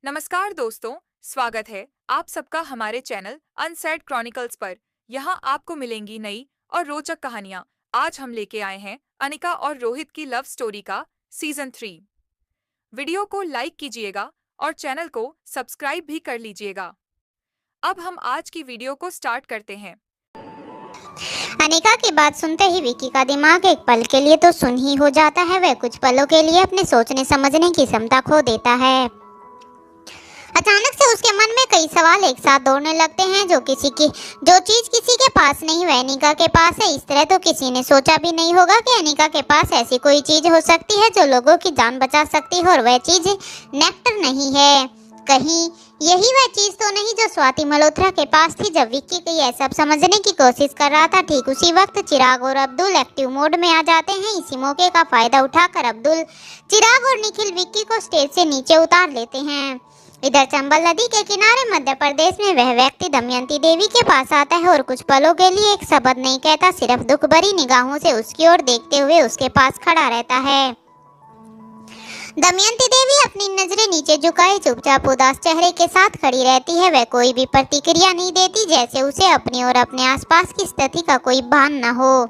नमस्कार दोस्तों, स्वागत है आप सबका हमारे चैनल अनसेड क्रॉनिकल्स पर। यहाँ आपको मिलेंगी नई और रोचक कहानियाँ। आज हम लेके आए हैं अनिका और रोहित की लव स्टोरी का सीजन 3। वीडियो को लाइक कीजिएगा और चैनल को सब्सक्राइब भी कर लीजिएगा। अब हम आज की वीडियो को स्टार्ट करते हैं। अनिका की बात सुनते ही विक्की का दिमाग एक पल के लिए तो सुन ही हो जाता है। वह कुछ पलों के लिए अपने सोचने समझने की क्षमता खो देता है। अचानक से उसके मन में कई सवाल एक साथ दौड़ने लगते हैं। जो चीज किसी के पास नहीं वह अनिका के पास है। इस तरह तो किसी ने सोचा भी नहीं होगा कि अनिका के पास ऐसी कोई चीज हो सकती है जो लोगों की जान बचा सकती है। और वह चीज नेक्टर नहीं है। कहीं यही वह चीज तो नहीं जो स्वाति मल्होत्रा के पास थी। जब विक्की यह सब समझने की कोशिश कर रहा था, ठीक उसी वक्त चिराग और अब्दुल एक्टिव मोड में आ जाते हैं। इसी मौके का फायदा उठाकर अब्दुल, चिराग और निखिल विक्की को स्टेज से नीचे उतार लेते हैं। इधर चंबल नदी के किनारे मध्य प्रदेश में वह व्यक्ति दमयंती देवी के पास आता है और कुछ पलों के लिए एक शब्द नहीं कहता, सिर्फ दुख भरी निगाहों से उसकी ओर देखते हुए उसके पास खड़ा रहता है। दमयंती देवी अपनी नजरें नीचे झुकाए चुपचाप उदास चेहरे के साथ खड़ी रहती है। वह कोई भी प्रतिक्रिया नहीं देती, जैसे उसे अपनी और अपने आसपास की स्थिति का कोई भान न हो।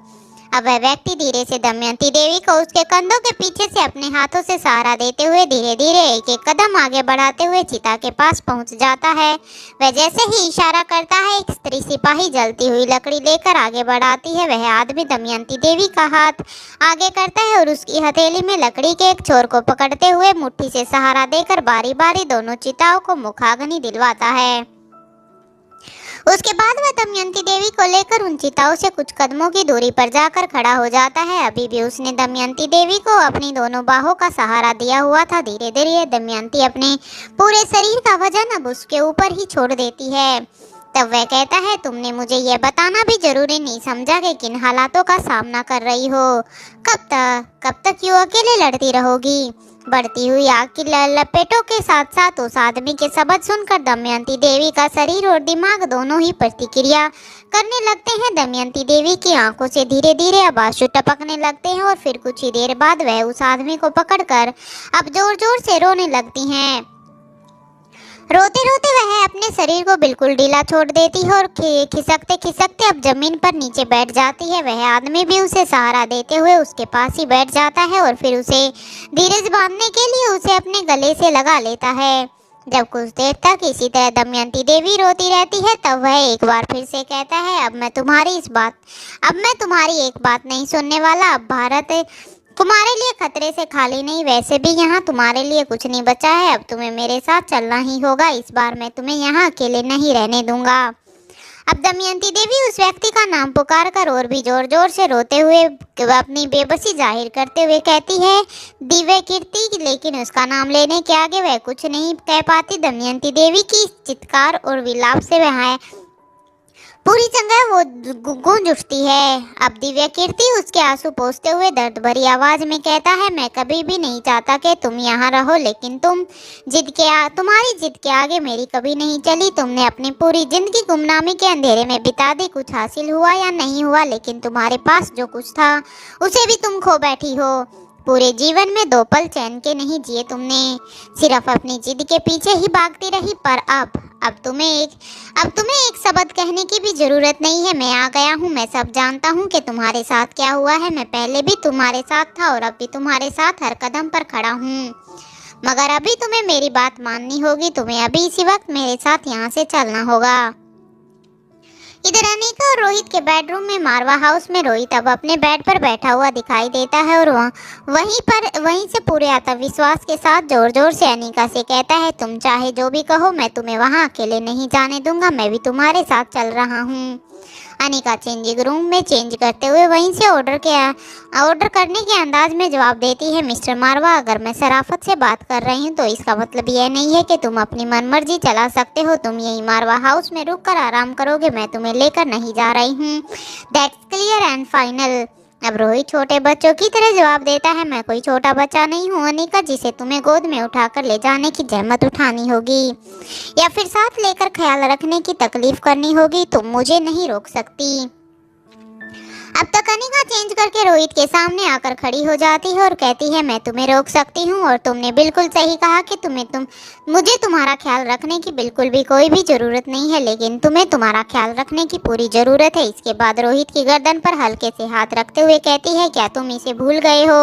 अब वह व्यक्ति धीरे से दमयंती देवी को उसके कंधों के पीछे से अपने हाथों से सहारा देते हुए धीरे धीरे एक एक कदम आगे बढ़ाते हुए चिता के पास पहुंच जाता है। वह जैसे ही इशारा करता है, एक स्त्री सिपाही जलती हुई लकड़ी लेकर आगे बढ़ाती है। वह आदमी दमयंती देवी का हाथ आगे करता है और उसकी हथेली में लकड़ी के एक छोर को पकड़ते हुए मुट्ठी से सहारा देकर बारी बारी दोनों चिताओं को मुखाग्नि दिलवाता है। उसके बाद वह दमयंती देवी को लेकर उन चिताओं से कुछ कदमों की दूरी पर जाकर खड़ा हो जाता है। अभी भी उसने दमयंती देवी को अपनी दोनों बाहों का सहारा दिया हुआ था। धीरे धीरे दमयंती अपने पूरे शरीर का वजन अब उसके ऊपर ही छोड़ देती है। तब वह कहता है, तुमने मुझे यह बताना भी जरूरी नहीं समझा कि किन हालातों का सामना कर रही हो। कब तक यूं अकेले लड़ती रहोगी? बढ़ती हुई आग की लपेटों के साथ साथ उस आदमी के शब्द सुनकर दमयंती देवी का शरीर और दिमाग दोनों ही प्रतिक्रिया करने लगते हैं। दमयंती देवी की आंखों से धीरे धीरे अब आंसू टपकने लगते हैं और फिर कुछ ही देर बाद वह उस आदमी को पकड़कर अब जोर जोर से रोने लगती हैं। रोते रोते वह अपने शरीर को बिल्कुल ढीला छोड़ देती है और खिसकते खिसकते अब जमीन पर नीचे बैठ जाती है। वह आदमी भी उसे सहारा देते हुए उसके पास ही बैठ जाता है और फिर उसे धीरज बांधने के लिए उसे अपने गले से लगा लेता है। जब कुछ देर तक इसी तरह दमयंती देवी रोती रहती है, तब वह एक बार फिर से कहता है, अब मैं तुम्हारी एक बात नहीं सुनने वाला। अब भारत तुम्हारे लिए खतरे से खाली नहीं, वैसे भी यहाँ तुम्हारे लिए कुछ नहीं बचा है। अब तुम्हें मेरे साथ चलना ही होगा। इस बार मैं तुम्हें यहाँ अकेले नहीं रहने दूंगा। अब दमयंती देवी उस व्यक्ति का नाम पुकार कर और भी जोर जोर से रोते हुए अपनी बेबसी जाहिर करते हुए कहती है, दिव्य कीर्ति। लेकिन उसका नाम लेने के आगे वह कुछ नहीं कह पाती। दमयंती देवी की चित्कार और विलाप से वह पूरी जगह वो गूंज उठती है। अब दिव्य कीर्ति उसके आंसू पोंछते हुए दर्द भरी आवाज में कहता है, मैं कभी भी नहीं चाहता कि तुम यहाँ रहो, लेकिन तुम्हारी जिद के आगे मेरी कभी नहीं चली। तुमने अपनी पूरी जिंदगी गुमनामी के अंधेरे में बिता दी। कुछ हासिल हुआ या नहीं हुआ, लेकिन तुम्हारे पास जो कुछ था उसे भी तुम खो बैठी हो। पूरे जीवन में 2 पल चैन के नहीं जिए तुमने, सिर्फ अपनी जिद के पीछे ही भागती रही। पर अब तुम्हें एक शब्द कहने की भी जरूरत नहीं है। मैं आ गया हूँ। मैं सब जानता हूँ कि तुम्हारे साथ क्या हुआ है। मैं पहले भी तुम्हारे साथ था और अब भी तुम्हारे साथ हर कदम पर खड़ा हूँ। मगर अभी तुम्हें मेरी बात माननी होगी। तुम्हें अभी इसी वक्त मेरे साथ यहाँ से चलना होगा। इधर अनिका और रोहित के बेडरूम में मारवा हाउस में रोहित अब अपने बेड पर बैठा हुआ दिखाई देता है और वहीं से पूरे आत्मविश्वास के साथ जोर जोर से अनिका से कहता है, तुम चाहे जो भी कहो, मैं तुम्हें वहां अकेले नहीं जाने दूंगा। मैं भी तुम्हारे साथ चल रहा हूँ। अनिका चेंजिंग रूम में चेंज करते हुए वहीं से ऑर्डर करने के अंदाज में जवाब देती है, मिस्टर मारवा, अगर मैं शराफत से बात कर रही हूँ तो इसका मतलब यह नहीं है कि तुम अपनी मनमर्जी चला सकते हो। तुम यही मारवा हाउस में रुक कर आराम करोगे। मैं तुम्हें लेकर नहीं जा रही हूँ। That's clear and final. अब रोहित छोटे बच्चों की तरह जवाब देता है, मैं कोई छोटा बच्चा नहीं हूँ अनिका, जिसे तुम्हें गोद में उठाकर ले जाने की जहमत उठानी होगी या फिर साथ लेकर ख्याल रखने की तकलीफ करनी होगी। तुम मुझे नहीं रोक सकती। अब तक अनिका चेंज करके रोहित के सामने आकर खड़ी हो जाती है और कहती है, मैं तुम्हें रोक सकती हूँ और तुमने बिल्कुल सही कहा कि मुझे तुम्हारा ख्याल रखने की बिल्कुल भी कोई भी जरूरत नहीं है, लेकिन तुम्हें तुम्हारा ख्याल रखने की पूरी जरूरत है। इसके बाद रोहित की गर्दन पर हल्के से हाथ रखते हुए कहती है, क्या तुम इसे भूल गए हो?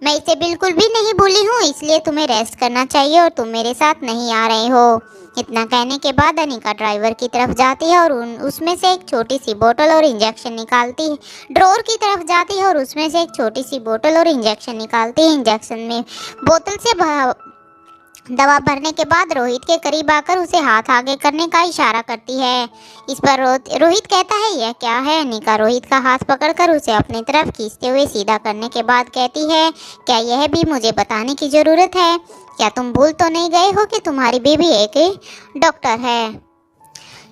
मैं इसे बिल्कुल भी नहीं भूली हूँ, इसलिए तुम्हें रेस्ट करना चाहिए और तुम मेरे साथ नहीं आ रहे हो। इतना कहने के बाद अनिका ड्राइवर की तरफ जाती है और उसमें से एक छोटी सी बोतल और इंजेक्शन निकालती है। ड्रॉर की तरफ जाती है और उसमें से एक छोटी सी बोतल और इंजेक्शन निकालती है। इंजेक्शन में बोतल से दवा भरने के बाद रोहित के करीब आकर उसे हाथ आगे करने का इशारा करती है। इस पर रोहित कहता है, यह क्या है? अनिका रोहित का हाथ पकड़कर उसे अपनी तरफ खींचते हुए सीधा करने के बाद कहती है, क्या यह भी मुझे बताने की जरूरत है? क्या तुम भूल तो नहीं गए हो कि तुम्हारी बीवी एक डॉक्टर है?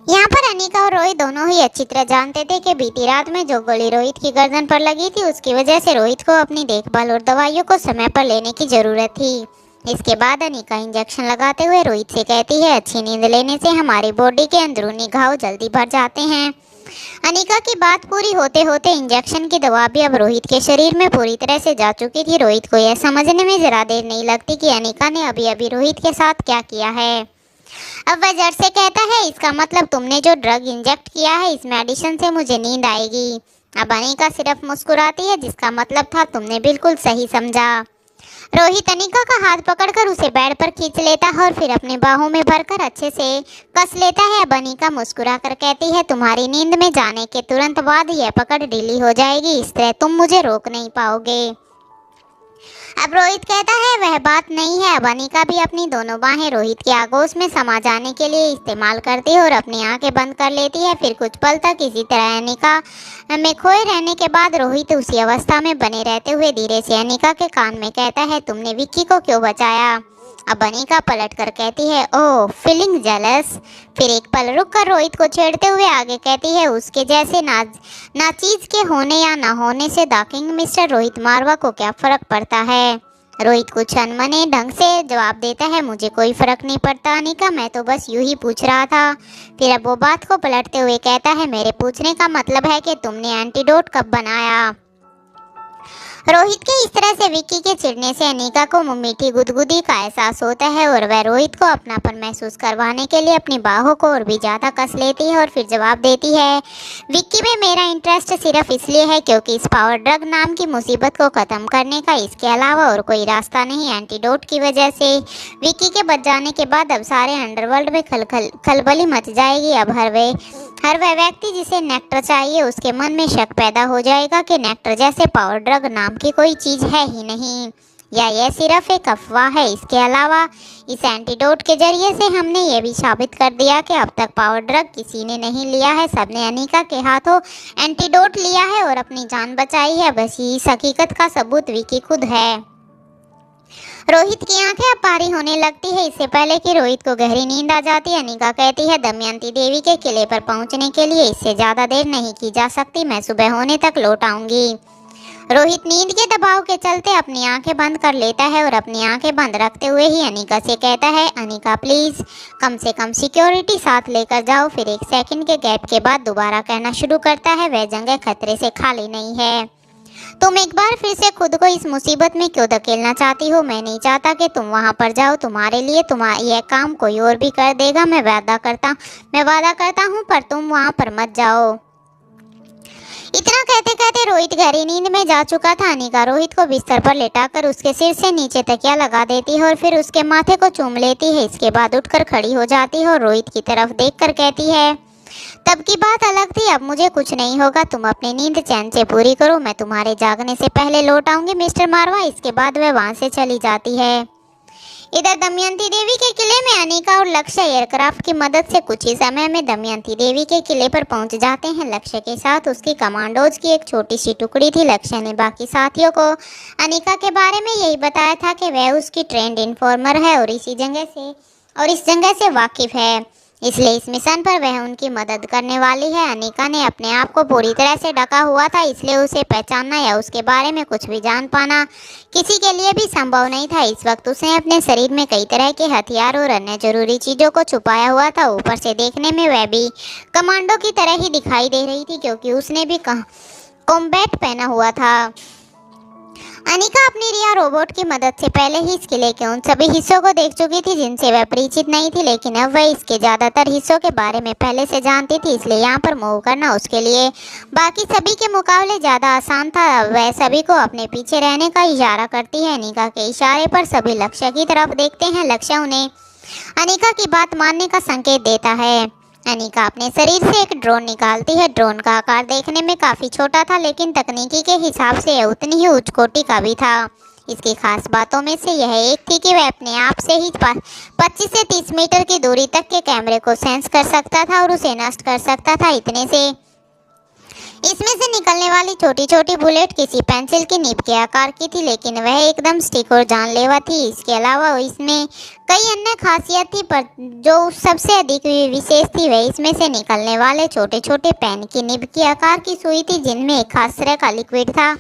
यहाँ पर अनिका और रोहित दोनों ही अच्छी तरह जानते थे कि बीती रात में जो गोली रोहित की गर्दन पर लगी थी, उसकी वजह से रोहित को अपनी देखभाल और दवाइयों को समय पर लेने की जरूरत थी। इसके बाद अनिका इंजेक्शन लगाते हुए रोहित से कहती है, अच्छी नींद लेने से हमारी बॉडी के अंदरूनी घाव जल्दी भर जाते हैं। अनिका की बात पूरी होते होते इंजेक्शन की दवा भी अब रोहित के शरीर में पूरी तरह से जा चुकी थी। रोहित को यह समझने में जरा देर नहीं लगती कि अनिका ने अभी अभी रोहित के साथ क्या किया है। अब वह जड़ से कहता है, इसका मतलब तुमने जो ड्रग इंजेक्ट किया है, इस मेडिसिन से मुझे नींद आएगी। अब अनिका सिर्फ मुस्कुराती है, जिसका मतलब था तुमने बिल्कुल सही समझा। रोहित अनिका का हाथ पकड़कर उसे बेड पर खींच लेता है और फिर अपनी बाहों में भरकर अच्छे से कस लेता है। अब अनिका मुस्कुराकर कहती है, तुम्हारी नींद में जाने के तुरंत बाद यह पकड़ ढीली हो जाएगी, इस तरह तुम मुझे रोक नहीं पाओगे। अब रोहित कहता है, वह बात नहीं है। अब अनिका भी अपनी दोनों बाहें रोहित के आगोश में समा जाने के लिए इस्तेमाल करती है और अपनी आंखें बंद कर लेती है। फिर कुछ पल तक इसी तरह अनिका में खोए रहने के बाद रोहित उसी अवस्था में बने रहते हुए धीरे से अनिका के कान में कहता है, तुमने विक्की को क्यों बचाया? अब अनिका पलट कर कहती है, ओह फीलिंग जेलस। फिर एक पल रुक कर रोहित को छेड़ते हुए आगे कहती है, उसके जैसे नाचीज के होने या ना होने से दाकिंग मिस्टर रोहित मारवा को क्या फर्क पड़ता है? रोहित कुछ अनमने ढंग से जवाब देता है, मुझे कोई फर्क नहीं पड़ता अनिका, मैं तो बस यूं ही पूछ रहा था। फिर अब वो बात को पलटते हुए कहता है, मेरे पूछने का मतलब है कि तुमने एंटीडोट कब बनाया? रोहित के इस तरह से विक्की के चिढ़ने से अनिका को मीठी गुदगुदी का एहसास होता है और वह रोहित को अपनापन महसूस करवाने के लिए अपनी बाहों को और भी ज़्यादा कस लेती है और फिर जवाब देती है, विक्की में मेरा इंटरेस्ट सिर्फ इसलिए है क्योंकि इस पावर ड्रग नाम की मुसीबत को ख़त्म करने का इसके अलावा और कोई रास्ता नहीं। एंटीडोट की वजह से विक्की के बच जाने के बाद अब सारे अंडरवर्ल्ड में खलबली मच जाएगी। अब हर वह व्यक्ति जिसे नेक्टर चाहिए, उसके मन में शक पैदा हो जाएगा कि नेक्टर जैसे पावर ड्रग नाम की कोई चीज़ है ही नहीं, या यह सिर्फ एक अफवाह है। इसके अलावा इस एंटीडोट के जरिए से हमने ये भी साबित कर दिया कि अब तक पावर ड्रग किसी ने नहीं लिया है, सबने अनिका के हाथों एंटीडोट लिया है और अपनी जान बचाई है। बस इस हकीकत का सबूत विक्की खुद है। रोहित की आंखें अब भारी होने लगती है। इससे पहले कि रोहित को गहरी नींद आ जाती, अनिका कहती है, दमयंती देवी के किले पर पहुंचने के लिए इससे ज़्यादा देर नहीं की जा सकती, मैं सुबह होने तक लौट आऊंगी। रोहित नींद के दबाव के चलते अपनी आंखें बंद कर लेता है और अपनी आंखें बंद रखते हुए ही अनिका से कहता है, अनिका प्लीज़ कम से कम सिक्योरिटी साथ लेकर जाओ। फिर एक सेकंड के गैप के बाद दोबारा कहना शुरू करता है, वह जगह खतरे से खाली नहीं है। तुम एक बार फिर से खुद को इस मुसीबत में क्यों धकेलना चाहती हो? मैं नहीं चाहता कि तुम वहां पर जाओ, तुम्हारे लिए यह काम कोई और भी कर देगा। मैं वादा करता हूँ, पर तुम वहां पर मत जाओ। इतना कहते कहते रोहित गहरी नींद में जा चुका था। अनिका रोहित को बिस्तर पर लेटाकर उसके सिर से नीचे तकिया लगा देती है और फिर उसके माथे को चूम लेती है। इसके बाद उठकर खड़ी हो जाती है और रोहित की तरफ देखकर कहती है, तब की बात अलग थी, अब मुझे कुछ नहीं होगा, तुम अपनी नींद चैन से पूरी करो, मैं तुम्हारे जागने से पहले लौट आऊंगी मिस्टर मारवा। इसके बाद वह वहां से चली जाती है। इधर दमयंती देवी के किले में अनिका और लक्ष्य एयरक्राफ्ट की मदद से कुछ ही समय में दमयंती देवी के किले पर पहुंच जाते हैं। लक्ष्य के साथ उसकी कमांडोज की एक छोटी सी टुकड़ी थी। लक्ष्य ने बाकी साथियों को अनिका के बारे में यही बताया था कि वह उसकी ट्रेंड इन्फॉर्मर है और इस जगह से वाकिफ है, इसलिए इस मिशन पर वह उनकी मदद करने वाली है। अनिका ने अपने आप को पूरी तरह से ढका हुआ था, इसलिए उसे पहचानना या उसके बारे में कुछ भी जान पाना किसी के लिए भी संभव नहीं था। इस वक्त उसने अपने शरीर में कई तरह के हथियार और अन्य जरूरी चीज़ों को छुपाया हुआ था। ऊपर से देखने में वह भी कमांडो की तरह ही दिखाई दे रही थी, क्योंकि उसने भी कॉम्बैट पहना हुआ था। अनिका अपनी रिया रोबोट की मदद से पहले ही इस किले के उन सभी हिस्सों को देख चुकी थी जिनसे वह परिचित नहीं थी, लेकिन अब वह इसके ज्यादातर हिस्सों के बारे में पहले से जानती थी, इसलिए यहाँ पर मूव करना उसके लिए बाकी सभी के मुकाबले ज्यादा आसान था। अब वह सभी को अपने पीछे रहने का इशारा करती है। अनिका के इशारे पर सभी लक्ष्य की तरफ देखते हैं। लक्ष्य उन्हें अनिका की बात मानने का संकेत देता है। अनिका अपने शरीर से एक ड्रोन निकालती है। ड्रोन का आकार देखने में काफी छोटा था, लेकिन तकनीकी के हिसाब से यह उतनी ही उच्च कोटि का भी था। इसकी खास बातों में से यह एक थी कि वह अपने आप से ही 25 से 30 मीटर की दूरी तक के कैमरे को सेंस कर सकता था और उसे नष्ट कर सकता था। इतने से इसमें से निकलने वाली छोटी छोटी बुलेट किसी पेंसिल की निब के आकार की थी, लेकिन वह एकदम स्टिक और जानलेवा थी। इसके अलावा इसमें कई अन्य खासियत थी, पर जो सबसे अधिक विशेष थी वह इसमें से निकलने वाले छोटे छोटे पेन की निब की आकार की सुई थी, जिनमें एक खास तरह का लिक्विड था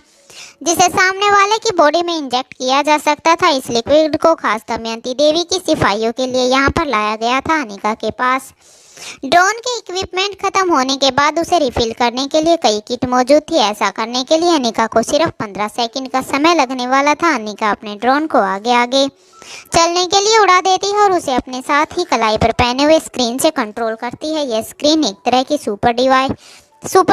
जिसे सामने वाले की बॉडी में इंजेक्ट किया जा सकता था। इस लिक्विड को खास दमयंती देवी की सिपाहियों के लिए यहाँ पर लाया गया था। अनिका के पास ड्रोन के इक्विपमेंट खत्म होने के बाद उसे रिफिल करने के लिए कई किट मौजूद थी। ऐसा करने के लिए अनिका को सिर्फ 15 सेकंड का समय लगने वाला था। अनिका अपने ड्रोन को आगे आगे चलने के लिए उड़ा देती है और उसे अपने साथ ही कलाई पर पहने हुए स्क्रीन से कंट्रोल करती है। यह स्क्रीन एक तरह की सुपर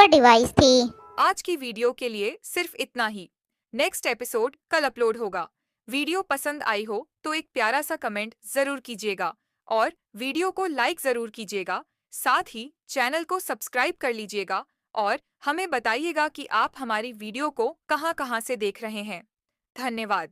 डिवाइस थी। आज की वीडियो के लिए सिर्फ इतना ही। नेक्स्ट एपिसोड कल अपलोड होगा। वीडियो पसंद आई हो तो एक प्यारा सा कमेंट जरूर कीजिएगा और वीडियो को लाइक जरूर कीजिएगा। साथ ही चैनल को सब्सक्राइब कर लीजिएगा और हमें बताइएगा कि आप हमारी वीडियो को कहां-कहां से देख रहे हैं। धन्यवाद।